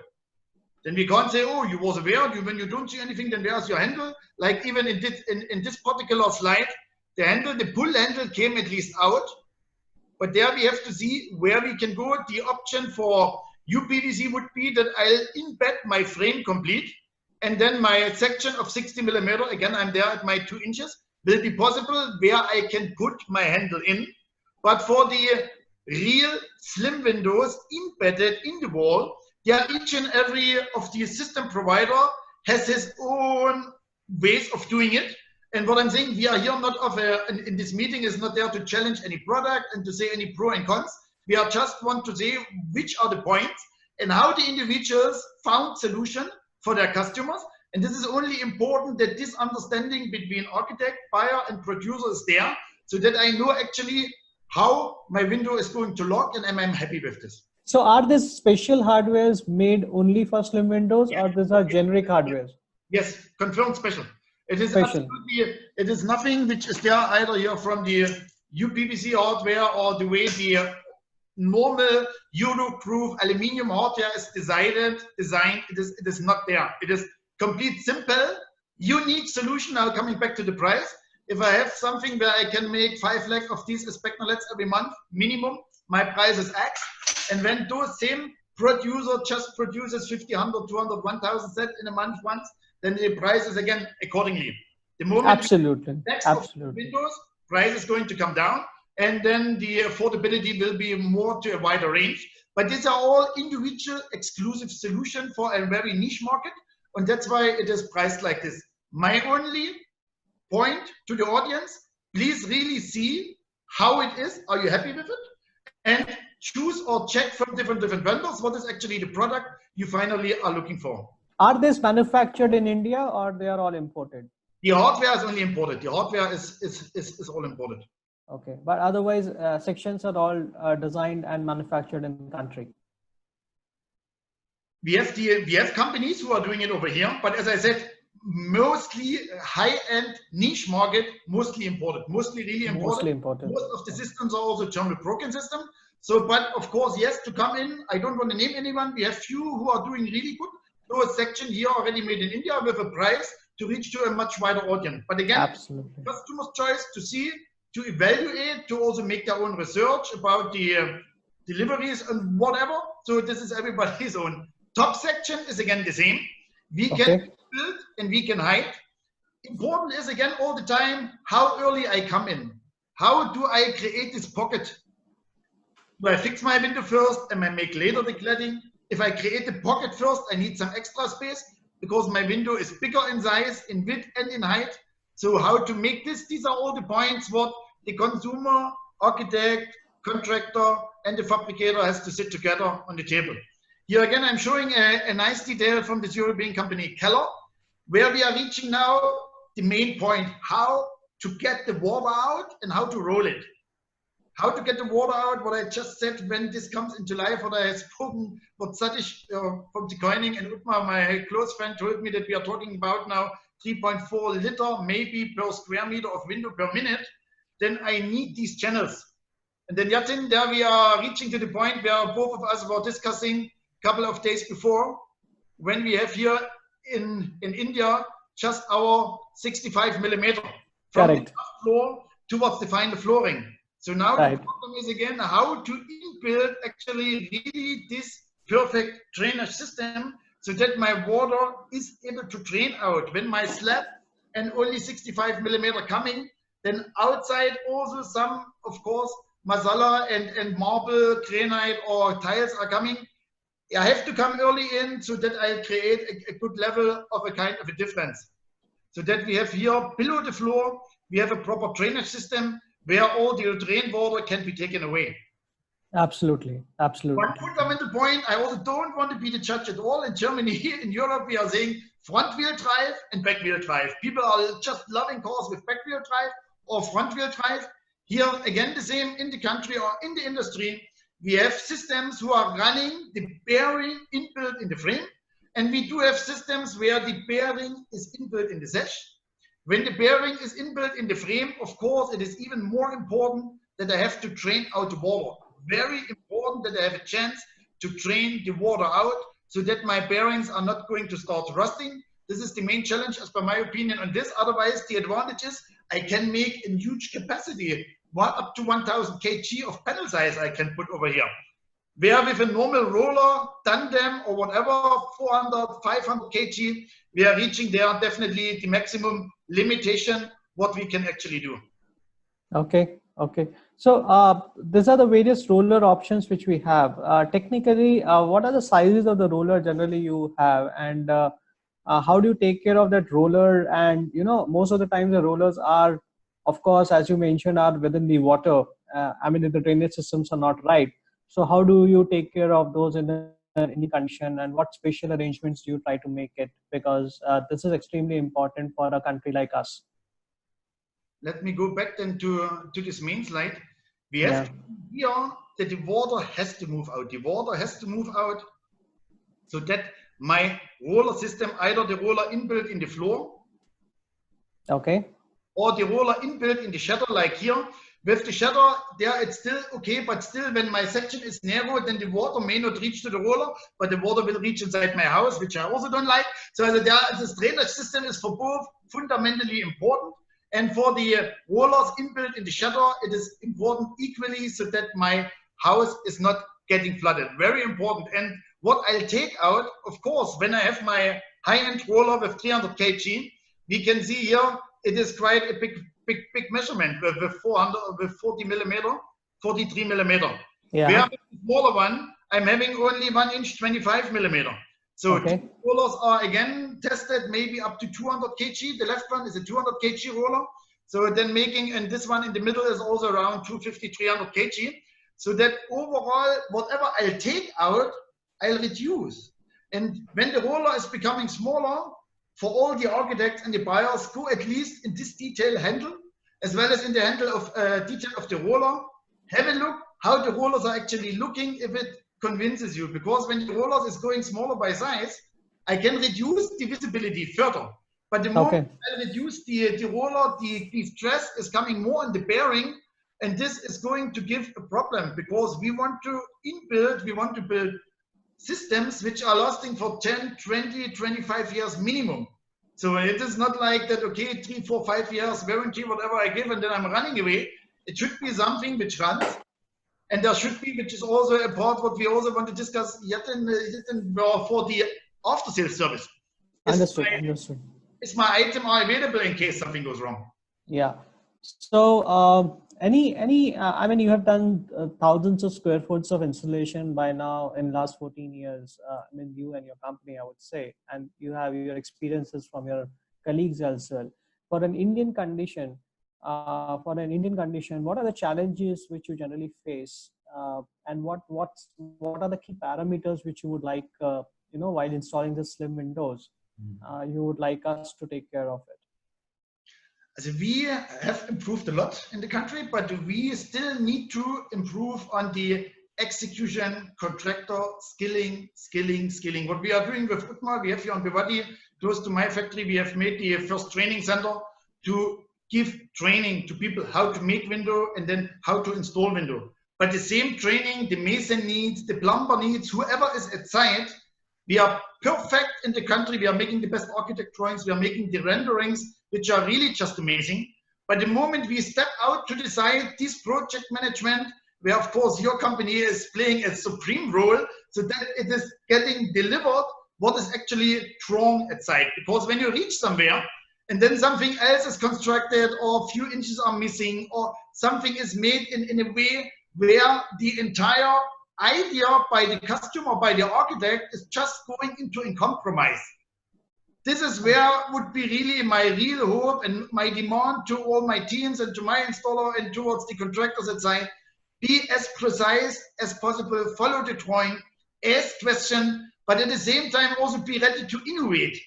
Then we can't say, oh, you was aware, when you don't see anything, then where's your handle? Like even in this particular slide, the handle, the pull handle came at least out. But there we have to see where we can go. The option for UPVC would be that I'll embed my frame complete. And then my section of 60 millimeter, again, I'm there at my 2 inches, will be possible where I can put my handle in. But for the real slim windows embedded in the wall, each and every of the system provider has his own ways of doing it. And what I'm saying, we are here not in this meeting is not there to challenge any product and to say any pro and cons. We are just want to say which are the points and how the individuals found solution for their customers. And this is only important that this understanding between architect, buyer, and producer is there, so that I know actually how my window is going to lock, and I'm happy with this. So are these special hardwares made only for slim windows, or these are generic hardwares? Yes, confirmed special. It is absolutely, it is nothing which is there either here from the UPVC hardware or the way the normal Euro-proof aluminium hardware is designed. It is not there. It is complete simple, unique solution. Now coming back to the price, if I have something where I can make 5 lakh of these specknolets every month minimum, my price is X. And when those same producer just produces 50, 100, 200, 1000 set in a month once, then the price is again accordingly. The moment absolutely Windows, price is going to come down, and then the affordability will be more to a wider range. But these are all individual exclusive solution for a very niche market, and that's why it is priced like this. My only point to the audience, please really see how it is. Are you happy with it? And choose or check from different vendors what is actually the product you finally are looking for. Are these manufactured in India or they are all imported? The hardware is only imported. The hardware is all imported. Okay, but otherwise sections are all designed and manufactured in the country. We have companies who are doing it over here, but as I said, mostly high-end niche market, mostly imported, mostly really imported. Mostly imported. Most of the systems are also German broken system. So, but of course, yes, to come in, I don't want to name anyone. We have few who are doing really good. So a section here already made in India with a price to reach to a much wider audience. But again, absolutely, customer's choice to see, to evaluate, to also make their own research about the deliveries and whatever. So this is everybody's own. Top section is again the same. We can build and we can hide. Important is again all the time how early I come in. How do I create this pocket? Do I fix my window first and I make later the cladding? If I create the pocket first, I need some extra space because my window is bigger in size, in width and in height. So how to make this? These are all the points what the consumer, architect, contractor and the fabricator has to sit together on the table. Here again, I'm showing a nice detail from this European company, Keller, where we are reaching now the main point, how to get the water out and how to roll it. How to get the water out, what I just said when this comes into life, what I have spoken, what Satish from the coining and Utma, my close friend, told me that we are talking about now 3.4 liter maybe per square meter of window per minute, then I need these channels. And then Yatin, there we are reaching to the point where both of us were discussing a couple of days before, when we have here in India just our 65 millimeter from Correct. the floor towards the final flooring. So now the problem is again how to inbuild actually really this perfect drainage system so that my water is able to drain out. When my slab and only 65 millimeter coming, then outside also some, of course, masala and marble, granite or tiles are coming. I have to come early in so that I create a good level of a kind of a difference. So that we have here below the floor, we have a proper drainage system where all the drain water can be taken away. Absolutely, absolutely. One fundamental point, I also don't want to be the judge at all. In Germany, here in Europe, we are saying front wheel drive and back wheel drive. People are just loving cars with back wheel drive or front wheel drive. Here, again, the same in the country or in the industry. We have systems who are running the bearing inbuilt in the frame. And we do have systems where the bearing is inbuilt in the sash. When the bearing is inbuilt in the frame, of course, it is even more important that I have to drain out the water. Very important that I have a chance to drain the water out so that my bearings are not going to start rusting. This is the main challenge, as per my opinion, on this. Otherwise, the advantage is I can make a huge capacity, up to 1000 kg of panel size I can put over here. Where with a normal roller, tandem or whatever, 400, 500 kg, we are reaching there definitely the maximum limitation what we can actually do. Okay, okay. So these are the various roller options which we have. Technically, what are the sizes of the roller generally you have, and how do you take care of that roller? And most of the times the rollers are, of course, as you mentioned, are within the water. I mean, if the drainage systems are not right. So how do you take care of those in any condition, and what special arrangements do you try to make it? Because this is extremely important for a country like us. Let me go back then to this main slide. We have here that the water has to move out. The water has to move out so that my roller system, either the roller inbuilt in the floor, okay, or the roller inbuilt in the shutter, like here. With the shutter, there it's still okay, but still when my section is narrow, then the water may not reach to the roller, but the water will reach inside my house, which I also don't like. So this drainage system is for both fundamentally important. And for the rollers inbuilt in the shutter, it is important equally so that my house is not getting flooded. Very important. And what I'll take out, of course, when I have my high-end roller with 300 kg, we can see here it is quite a big measurement with 40 millimeter, 43 millimeter. Yeah. Where the smaller one, I'm having only 1 inch, 25 millimeter. So rollers are again tested maybe up to 200 kg. The left one is a 200 kg roller. So then making, and this one in the middle is also around 250, 300 kg. So that overall, whatever I'll take out, I'll reduce. And when the roller is becoming smaller, for all the architects and the buyers, go at least in this detail handle, as well as in the handle of detail of the roller. Have a look how the rollers are actually looking, if it convinces you. Because when the rollers is going smaller by size, I can reduce the visibility further. But the more I reduce the roller, the stress is coming more on the bearing, and this is going to give a problem because we want to build systems which are lasting for 10, 20, 25 years minimum. So it is not like that, okay, 3, 4, 5 years warranty, whatever I give, and then I'm running away. It should be something which runs. And there should be, which is also a part what we also want to discuss yet for the after sales service. Understood. Is my item available in case something goes wrong? Yeah. So I mean, you have done thousands of square foot of installation by now in last 14 years. I mean, you and your company, I would say, and you have your experiences from your colleagues as well. For an Indian condition, what are the challenges which you generally face, and what are the key parameters which you would like, while installing the slim windows, you would like us to take care of it? So we have improved a lot in the country, but we still need to improve on the execution, contractor, skilling. What we are doing with Utma, we have here on Bivadi, close to my factory, we have made the first training center to give training to people how to make window and then how to install window. But the same training, the mason needs, the plumber needs, whoever is at site, we are perfect in the country. We are making the best architect drawings. We are making the renderings, which are really just amazing. But the moment we step out to the site, this project management, where of course your company is playing a supreme role, so that it is getting delivered what is actually drawn at site. Because when you reach somewhere and then something else is constructed or a few inches are missing or something is made in a way where the entire idea by the customer, by the architect is just going into a compromise. This is where would be really my real hope and my demand to all my teams and to my installer and towards the contractors at site. Be as precise as possible, follow the drawing, ask questions, but at the same time also be ready to innovate.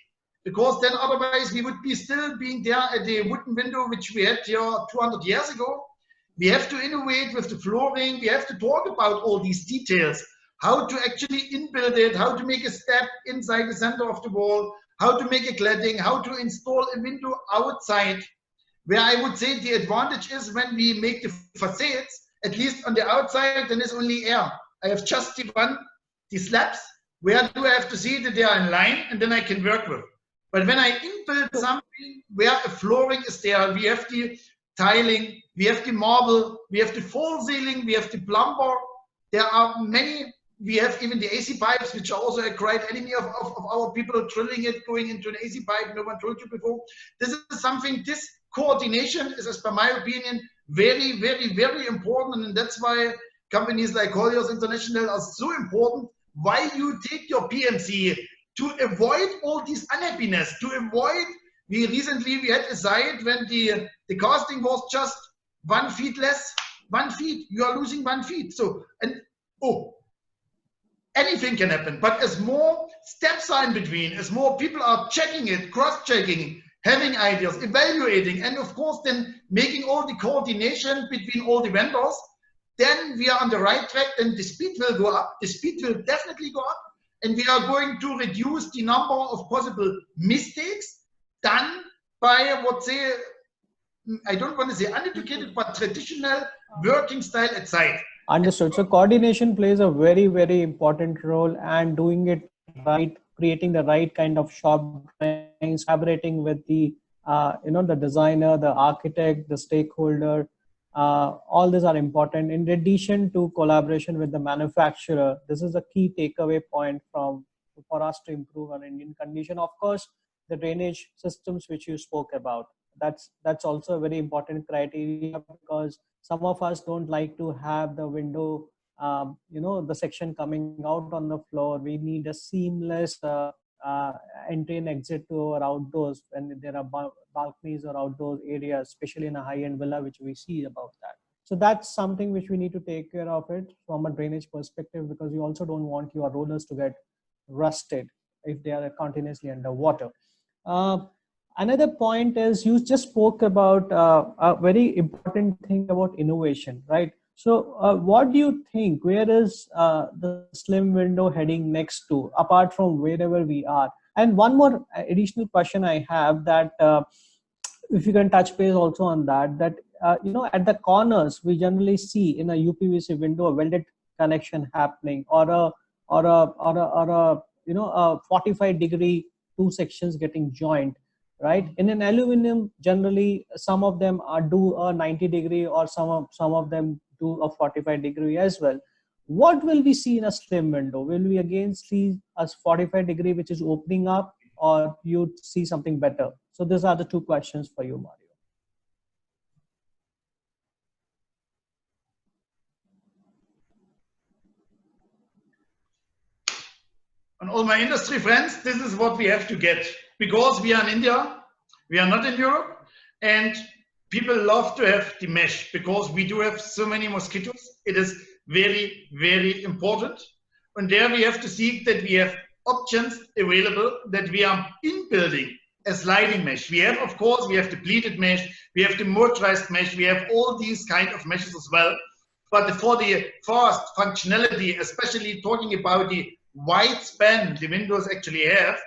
Because then otherwise we would be still being there at the wooden window which we had here 200 years ago. We have to innovate with the flooring. We have to talk about all these details, how to actually inbuild it, how to make a step inside the center of the wall, how to make a cladding, how to install a window outside. Where I would say the advantage is when we make the facades, at least on the outside, then it's only air. I have just the slabs. Where do I have to see that they are in line and then I can work with? But when I inbuild something where a flooring is there, we have the tiling, we have the marble, we have the fall ceiling, we have the plumber. There are many, we have even the AC pipes, which are also a great enemy of our people drilling it, going into an AC pipe, no one told you before. This is something, this coordination is, as per my opinion, very, very, very important. And that's why companies like Colliers International are so important. Why you take your PMC to avoid all this unhappiness, to avoid. We recently had a site when the casting was just 1 feet less, 1 feet, you are losing 1 feet. So, and anything can happen. But as more steps are in between, as more people are checking it, cross-checking, having ideas, evaluating, and of course then making all the coordination between all the vendors, then we are on the right track, then the speed will go up. The speed will definitely go up. And we are going to reduce the number of possible mistakes done by what say, I don't want to say uneducated, but traditional working style at site. Understood. So coordination plays a very, very important role, and doing it right, creating the right kind of shop drawings, collaborating with the, the designer, the architect, the stakeholder, all these are important. In addition to collaboration with the manufacturer, this is a key takeaway point for us to improve on Indian condition. Of course, the drainage systems which you spoke about, that's also a very important criteria, because some of us don't like to have the window, the section coming out on the floor. We need a seamless entry and exit to our outdoors when there are balconies or outdoor areas, especially in a high-end villa, which we see about that. So that's something which we need to take care of it from a drainage perspective, because you also don't want your rollers to get rusted if they are continuously underwater. Another point is, you just spoke about a very important thing about innovation, right? So what do you think, where is the slim window heading next to, apart from wherever we are? And one more additional question I have, that if you can touch base also on that, at the corners, we generally see in a UPVC window a welded connection happening, or a 45-degree two sections getting joined, right? In an aluminum, generally some of them do a 90-degree, or some of them do a 45-degree as well. What will we see in a slim window? Will we again see a 45-degree which is opening up, or you see something better? So these are the two questions for you, Mario. And all my industry friends, this is what we have to get, because we are in India, we are not in Europe, and people love to have the mesh, because we do have so many mosquitoes. It is very, very important. And there we have to see that we have options available, that we are inbuilding a sliding mesh. We have, of course, we have the pleated mesh, we have the motorized mesh, we have all these kind of meshes as well. But for the fast functionality, especially talking about the wide span the windows actually have,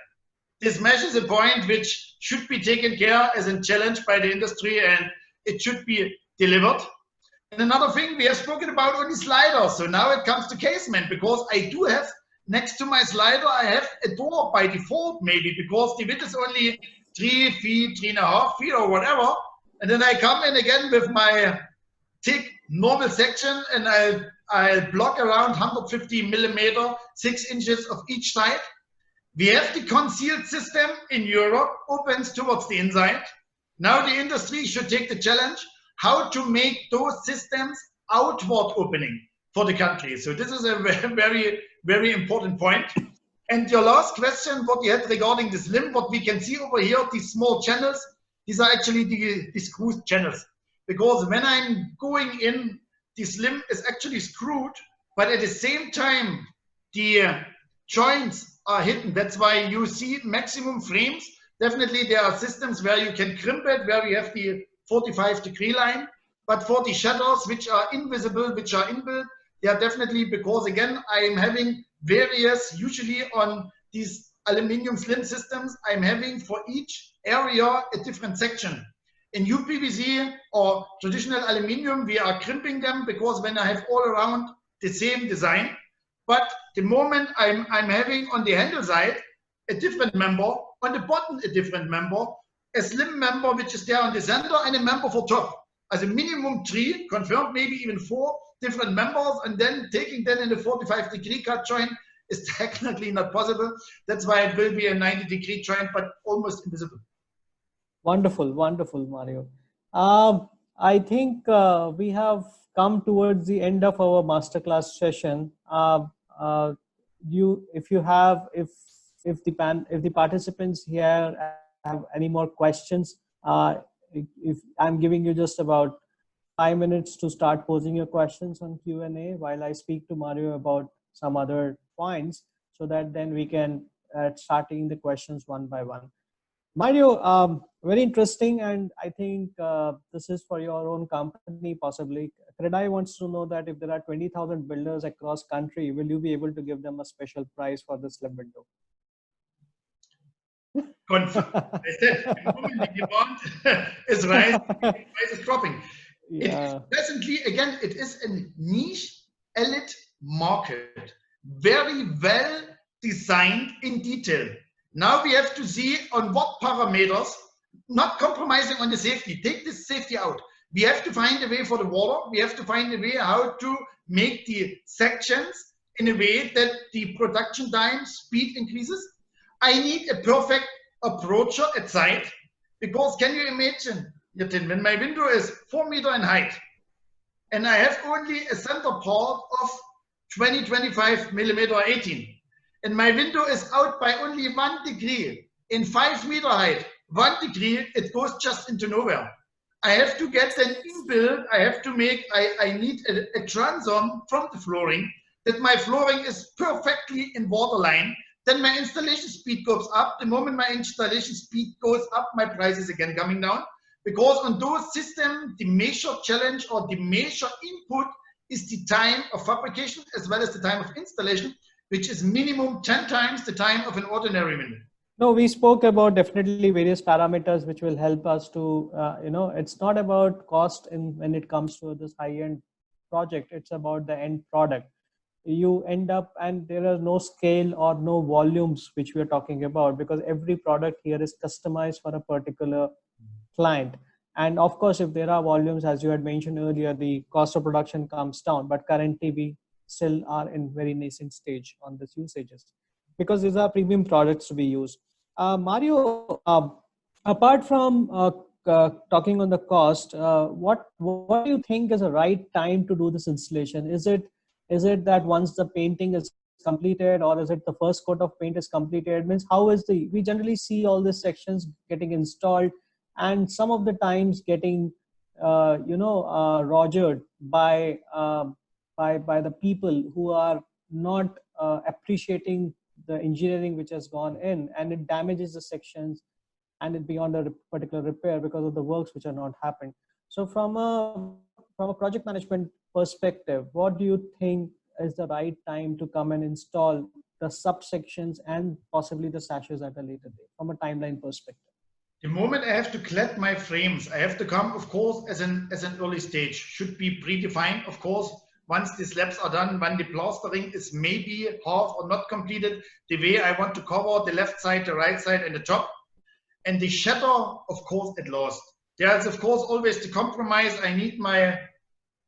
this mesh is a point which should be taken care as a challenge by the industry, and it should be delivered. And another thing, we have spoken about only sliders. So now it comes to casement, because I do have next to my slider, I have a door by default, maybe because the width is only 3 feet, 3.5 feet or whatever. And then I come in again with my thick normal section, and I'll block around 150 millimeter, 6 inches of each side. We have the concealed system in Europe, opens towards the inside. Now the industry should take the challenge how to make those systems outward opening for the country. So this is a very, very important point. And your last question, what you had regarding the slim, what we can see over here, these small channels, these are actually the screw channels. Because when I'm going in, the slim is actually screwed, but at the same time, the joints are hidden. That's why you see maximum frames. Definitely there are systems where you can crimp it, where we have the 45-degree line. But for the shutters, which are invisible, which are inbuilt, they are definitely, because again, I am having various, usually on these aluminum slim systems, I'm having for each area a different section. In UPVC or traditional aluminum, we are crimping them because when I have all around the same design, but the moment I'm having on the handle side a different member, on the bottom a different member, a slim member which is there on the center, and a member for top. As a minimum 3, confirmed maybe even 4 different members, and then taking them in the 45-degree cut joint is technically not possible. That's why it will be a 90-degree joint, but almost invisible. Wonderful, wonderful, Mario. I think we have come towards the end of our masterclass session. If the participants here have any more questions, if I'm giving you just about 5 minutes to start posing your questions on Q&A while I speak to Mario about some other points, so that then we can start taking the questions one by one. Mario, very interesting, and I think this is for your own company possibly. Credai wants to know that if there are 20,000 builders across country, will you be able to give them a special price for this slim window? Confirm. I said, the moment the demand is rising, the price is dropping. Yeah. It is presently, again, it is a niche elite market, very well designed in detail. Now we have to see on what parameters, not compromising on the safety, take this safety out. We have to find a way for the water. We have to find a way how to make the sections in a way that the production time speed increases. I need a perfect approacher at site, because can you imagine, Yatin, when my window is 4 meters in height and I have only a center part of 20-25 millimeter 18, and my window is out by only 1 degree in 5 meter height, 1 degree, it goes just into nowhere. I have to get an inbuilt, I have to make, I need a transom from the flooring, that my flooring is perfectly in waterline. Then my installation speed goes up. The moment my installation speed goes up, my price is again coming down. Because on those systems, the major challenge or the major input is the time of fabrication as well as the time of installation, which is minimum 10 times the time of an ordinary window. No, we spoke about definitely various parameters which will help us to, it's not about cost when it comes to this high-end project. It's about the end product. You end up, and there are no scale or no volumes which we are talking about, because every product here is customized for a particular client. And of course, if there are volumes, as you had mentioned earlier, the cost of production comes down, but currently we still are in very nascent stage on this usages, because these are premium products to be used. Mario, apart from talking on the cost, what do you think is the right time to do this installation? Is it that once the painting is completed, or is it the first coat of paint is completed? Means how is we generally see all these sections getting installed, and some of the times getting rogered by the people who are not appreciating the engineering which has gone in, and it damages the sections and it beyond a particular repair because of the works which are not happened. So from a project management perspective, what do you think is the right time to come and install the subsections and possibly the sashes at a later date from a timeline perspective? The moment I have to clad my frames, I have to come, of course, as an early stage. Should be predefined, of course. Once the slabs are done, when the plastering is maybe half or not completed, the way I want to cover the left side, the right side, and the top. And the shutter, of course, at last. There's, of course, always the compromise. I need my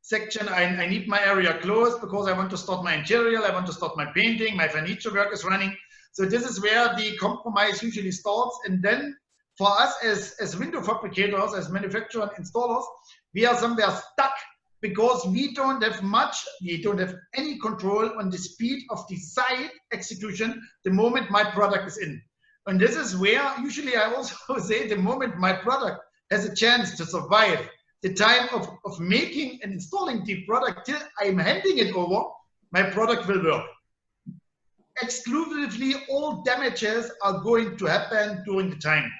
section, I need my area closed because I want to start my interior, I want to start my painting, my furniture work is running. So this is where the compromise usually starts. And then for us as window fabricators, as manufacturers and installers, we are somewhere stuck because we don't have any control on the speed of the site execution the moment my product is in. And this is where usually I also say the moment my product has a chance to survive the time of making and installing the product till I'm handing it over, my product will work. Exclusively, all damages are going to happen during the time.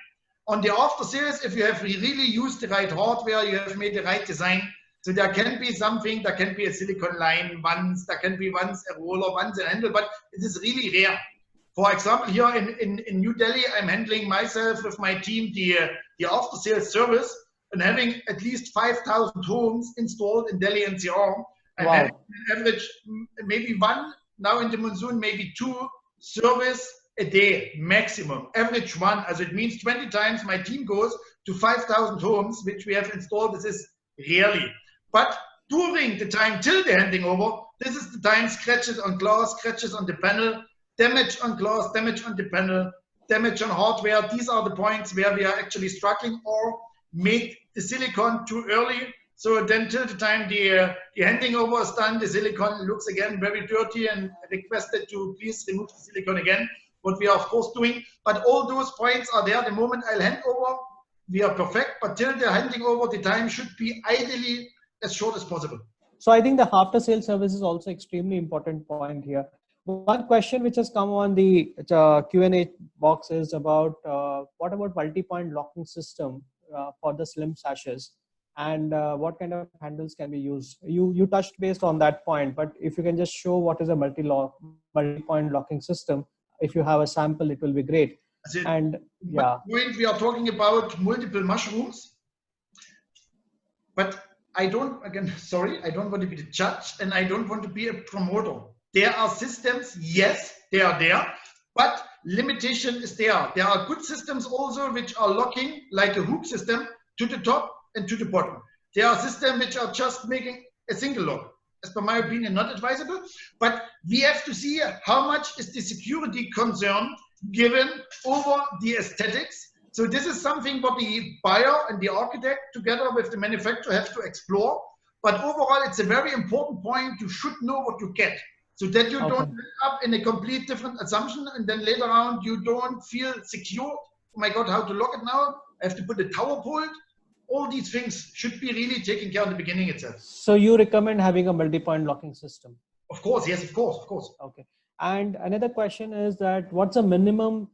On the after sales, if you have really used the right hardware, you have made the right design, so there can be something, there can be a silicone line once, there can be once a roller, once a handle, but it is really rare. For example, here in New Delhi, I'm handling myself with my team the after sales service and having at least 5,000 homes installed in Delhi NCR. I'm having an average, maybe one, now in the monsoon, maybe 2 service a day maximum, average one. As it means 20 times my team goes to 5,000 homes, which we have installed. This is rarely. But during the time till the handing over, this is the time scratches on glass, scratches on the panel, damage on glass, damage on the panel, damage on hardware. These are the points where we are actually struggling or make the silicone too early. So then till the time the handing over is done, the silicone looks again very dirty and requested to please remove the silicone again, what we are of course doing. But all those points are there. The moment I'll hand over, we are perfect. But till the handing over, the time should be ideally as short as possible. So I think the after sale service is also extremely important point here. One question which has come on the Q&A box is about what about multi-point locking system for the slim sashes, and what kind of handles can be used? You touched based on that point, but if you can just show what is a multi-point locking system, if you have a sample, it will be great. And yeah, we are talking about multiple mushrooms, but I don't want to be the judge and I don't want to be a promoter. There are systems, yes, they are there, but limitation is there. There are good systems also which are locking like a hook system to the top and to the bottom. There are systems which are just making a single lock. As per my opinion, not advisable, but we have to see how much is the security concern given over the aesthetics. So this is something what the buyer and the architect together with the manufacturer have to explore. But overall, it's a very important point. You should know what you get so that you don't end up in a complete different assumption and then later on you don't feel secure. Oh my God, how to lock it now? I have to put a tower pole. All these things should be really taken care of in the beginning itself. So you recommend having a multi-point locking system? Of course, yes, of course. Okay. And another question is that what's the minimum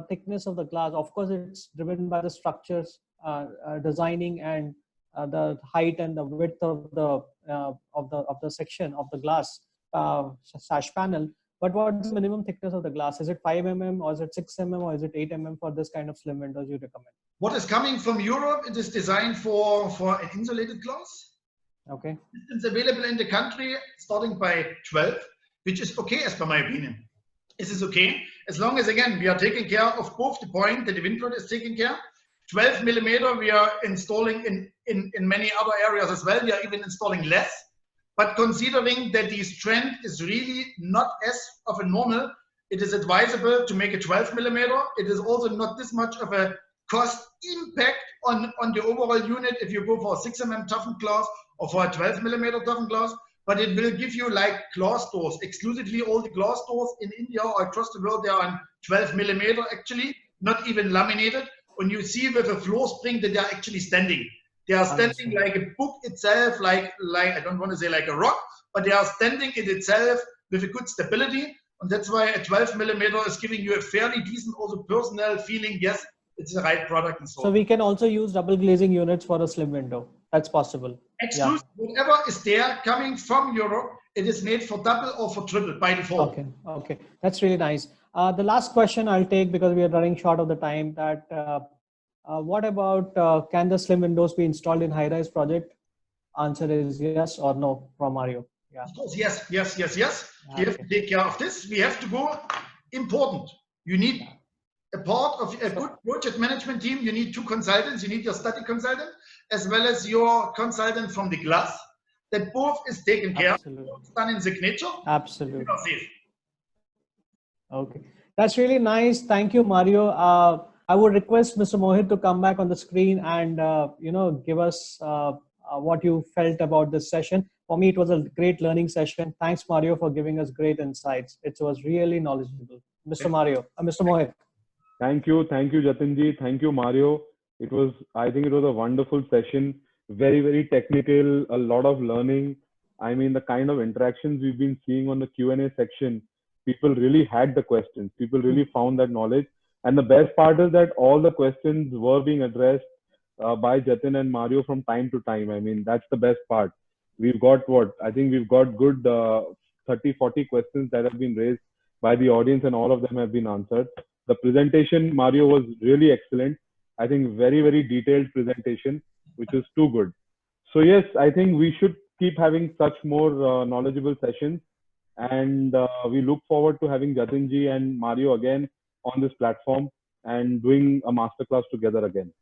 thickness of the glass? Of course, it's driven by the structures, designing, and the height and the width of the section of the glass sash panel. But what's the minimum thickness of the glass? Is it 5 mm or is it 6 mm or is it 8 mm for this kind of slim windows you recommend? What is coming from Europe, it is designed for an insulated glass. Okay. It's available in the country starting by 12, which is okay as per my opinion. This is okay as long as again we are taking care of both the point that the wind load is taking care. 12 millimeter we are installing in many other areas as well. We are even installing less. But considering that the strength is really not as of a normal, it is advisable to make a 12 millimeter. It is also not this much of a cost impact on the overall unit if you go for a 6 mm toughened glass or for a 12 millimeter toughened glass. But it will give you like glass doors. Exclusively all the glass doors in India or across the world, they are on 12 millimeter actually, not even laminated. When you see with a floor spring that they are actually standing. They are standing like a book itself, like I don't want to say like a rock, but they are standing in itself with a good stability. And that's why a 12 millimeter is giving you a fairly decent also personal feeling. Yes, it's the right product and so on. So we can also use double glazing units for a slim window. That's possible. Exclusive, whatever is there coming from Europe, it is made for double or for triple by default. Okay, okay, that's really nice. The last question I'll take, because we are running short of the time, that what about can the slim windows be installed in high-rise project? Answer is yes or no from Mario. Yeah. Of course, yes, yes, yes, yes. You have Okay. to take care of this. We have to go important. You need a part of a good project management team. You need two consultants. You need your study consultant as well as your consultant from the glass. That both is taken care of. Absolutely. It's done in signature. Absolutely. You are safe. Okay, that's really nice. Thank you, Mario. I would request Mr. Mohit to come back on the screen and give us what you felt about this session. For me, it was a great learning session. Thanks, Mario, for giving us great insights. It was really knowledgeable. Mr. Mohit. Thank you, Jatinji. Thank you, Mario. I think it was a wonderful session. Very, very technical. A lot of learning. I mean, the kind of interactions we've been seeing on the Q&A section. People really had the questions. People really found that knowledge. And the best part is that all the questions were being addressed by Jatin and Mario from time to time. I mean, that's the best part. We've got I think we've got good 30, 40 questions that have been raised by the audience, and all of them have been answered. The presentation, Mario, was really excellent. I think very, very detailed presentation, which is too good. So yes, I think we should keep having such more knowledgeable sessions. And we look forward to having Jatinji and Mario again on this platform and doing a masterclass together again.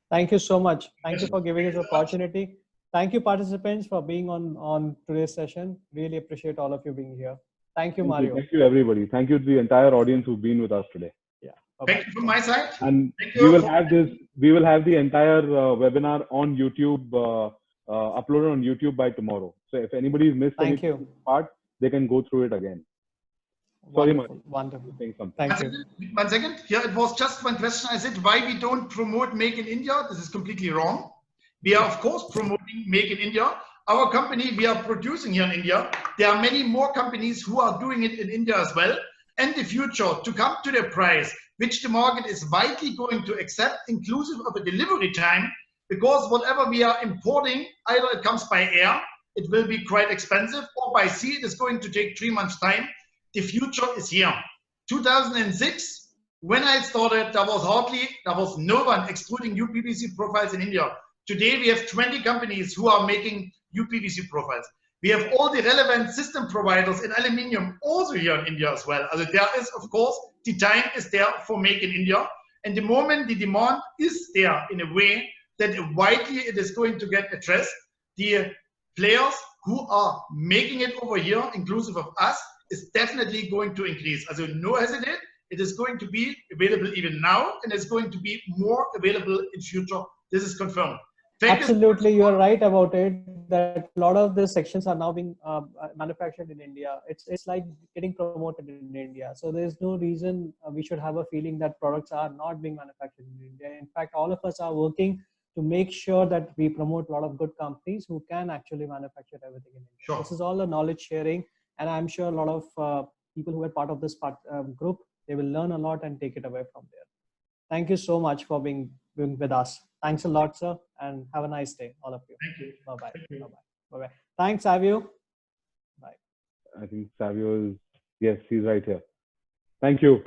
Thank you so much. Thank you for giving us the opportunity. Thank you, participants, for being on today's session. Really appreciate all of you being here. Thank you, Mario. Thank you, everybody. Thank you to the entire audience who've been with us today. Yeah. Thank you from my side. And we will have the entire webinar on YouTube, uploaded on YouTube by tomorrow. So if anybody's missed any part, they can go through it again. Sorry, wonderful, wonderful. Thank you. One second. Here it was just one question. I said why we don't promote Make in India. This is completely wrong. We are of course promoting Make in India. Our company, we are producing here in India. There are many more companies who are doing it in India as well. And the future to come to the price which the market is widely going to accept, inclusive of a delivery time, because whatever we are importing, either it comes by air, it will be quite expensive, or by sea, it is going to take 3 months' time. The future is here. 2006, when I started, there was no one extruding UPVC profiles in India. Today, we have 20 companies who are making UPVC profiles. We have all the relevant system providers in aluminium also here in India as well. Also there is, of course, the time is there for Make in India. And the moment the demand is there in a way that widely it is going to get addressed, the players who are making it over here, inclusive of us, is definitely going to increase. Also no hesitate, it is going to be available even now, and it's going to be more available in future. This is confirmed. Absolutely, you are right about it, that a lot of the sections are now being manufactured in India. It's like getting promoted in India. So there's no reason we should have a feeling that products are not being manufactured in India. In fact, all of us are working to make sure that we promote a lot of good companies who can actually manufacture everything in India. Sure. This is all a knowledge sharing, and I'm sure a lot of people who are part of this group, they will learn a lot and take it away from there. Thank you so much for being with us. Thanks a lot, sir, and have a nice day, all of you. Thank you. Bye-bye. Thank you. Bye-bye. Bye-bye. Thanks, Savio. Bye. I think Savio is, yes, he's right here. Thank you.